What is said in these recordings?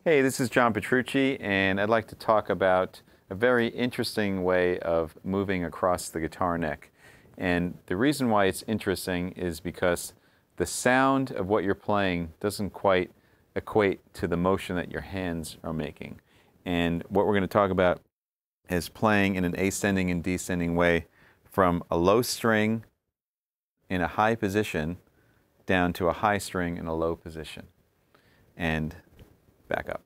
Hey, this is John Petrucci, and I'd like to talk about a very interesting way of moving across the guitar neck. And the reason why it's interesting is because the sound of what you're playing doesn't quite equate to the motion that your hands are making. And what we're going to talk about is playing in an ascending and descending way from a low string in a high position down to a high string in a low position. And back up.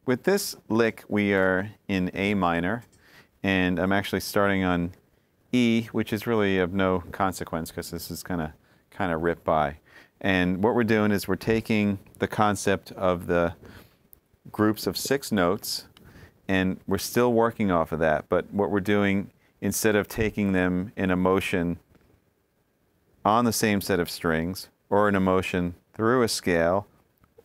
With this lick, we are in A minor, and I'm actually starting on E, which is really of no consequence because this is kind of ripped by. And what we're doing is we're taking the concept of the groups of 6 notes, and we're still working off of that. But what we're doing, instead of taking them in a motion on the same set of strings, or in a motion through a scale,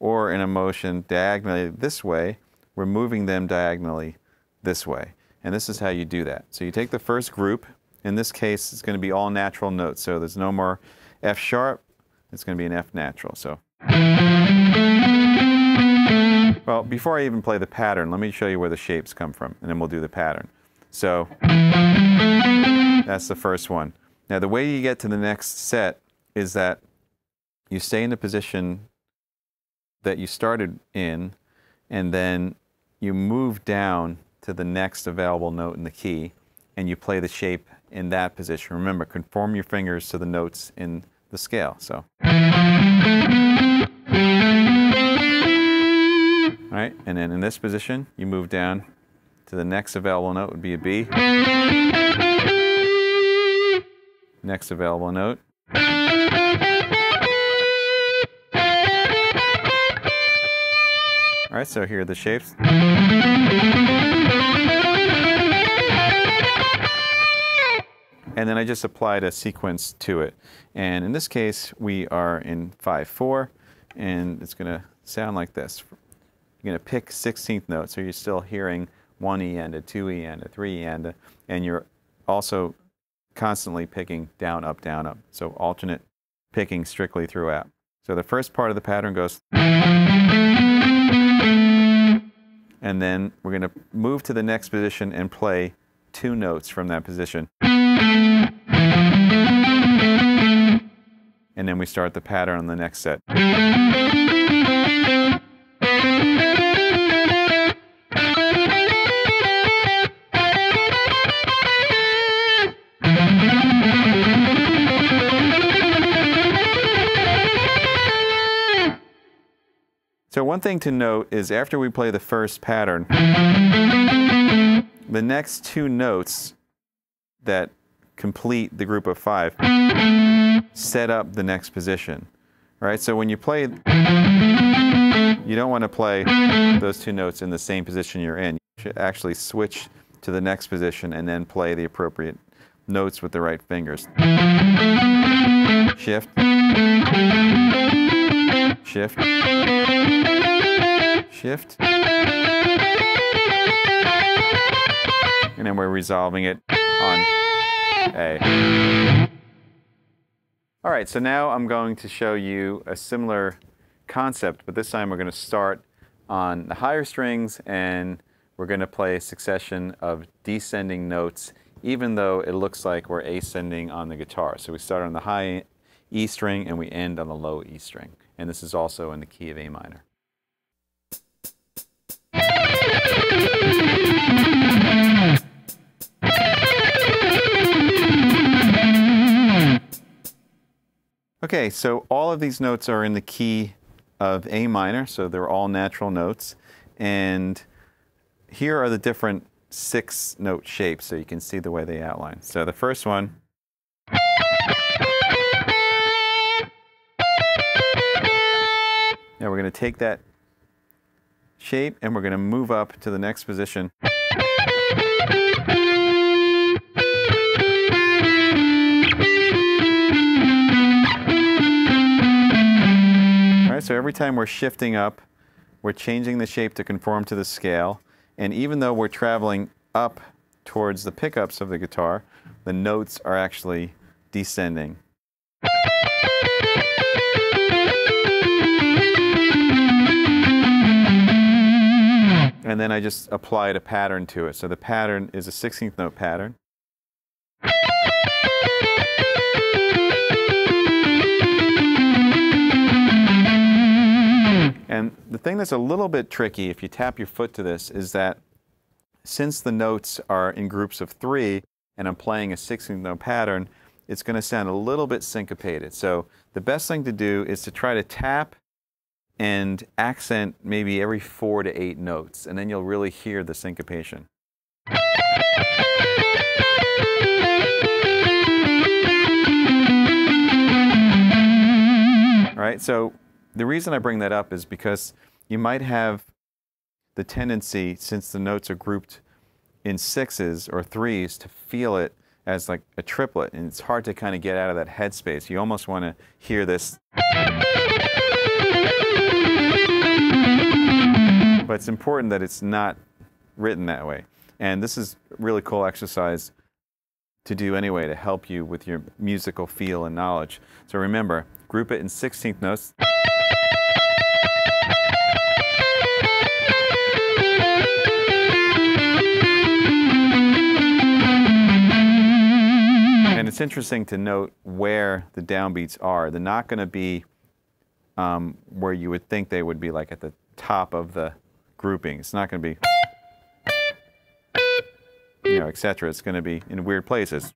or in a motion diagonally this way, we're moving them diagonally this way. And this is how you do that. So you take the first group. In this case, it's going to be all natural notes. So there's no more F sharp. It's going to be an F natural. So, well, before I even play the pattern, let me show you where the shapes come from, and then we'll do the pattern. So that's the first one. Now, the way you get to the next set is that you stay in the position that you started in, and then you move down to the next available note in the key, and you play the shape in that position. Remember, conform your fingers to the notes in the scale. So, all right, and then in this position, you move down to the next available note would be a B. Next available note. All right, so here are the shapes. And then I just applied a sequence to it. And in this case, we are in 5/4, and it's going to sound like this. You're going to pick 16th notes, so you're still hearing 1 E and a 2 E and a 3 E and you're also constantly picking down, up, down, up. So alternate picking strictly throughout. So the first part of the pattern goes, and then we're going to move to the next position and play 2 notes from that position. And then we start the pattern on the next set. So one thing to note is after we play the first pattern, the next 2 notes that complete the group of 5 set up the next position. All right, so when you play, you don't want to play those 2 notes in the same position you're in. You should actually switch to the next position and then play the appropriate notes with the right fingers. Shift. Shift. Shift. And then we're resolving it on A. All right, so now I'm going to show you a similar concept, but this time we're going to start on the higher strings, and we're going to play a succession of descending notes, even though it looks like we're ascending on the guitar. So we start on the high E string and we end on the low E string. And this is also in the key of A minor. Okay, so all of these notes are in the key of A minor, so they're all natural notes. And here are the different 6-note shapes, so you can see the way they outline. So the first one Now we're going to take that shape, and we're going to move up to the next position. All right, so every time we're shifting up, we're changing the shape to conform to the scale, and even though we're traveling up towards the pickups of the guitar, the notes are actually descending. And then I just applied a pattern to it. So the pattern is a 16th note pattern. And the thing that's a little bit tricky if you tap your foot to this is that since the notes are in groups of 3 and I'm playing a 16th note pattern, it's going to sound a little bit syncopated. So the best thing to do is to try to tap and accent maybe every 4 to 8 notes, and then you'll really hear the syncopation. All right, so the reason I bring that up is because you might have the tendency, since the notes are grouped in 6s or 3s, to feel it as like a triplet, and it's hard to kind of get out of that headspace. You almost want to hear this. But it's important that it's not written that way. And this is a really cool exercise to do anyway to help you with your musical feel and knowledge. So remember, group it in 16th notes. And it's interesting to note where the downbeats are. They're not going to be where you would think they would be, like at the top of the grouping. It's not going to be, etc. It's going to be in weird places.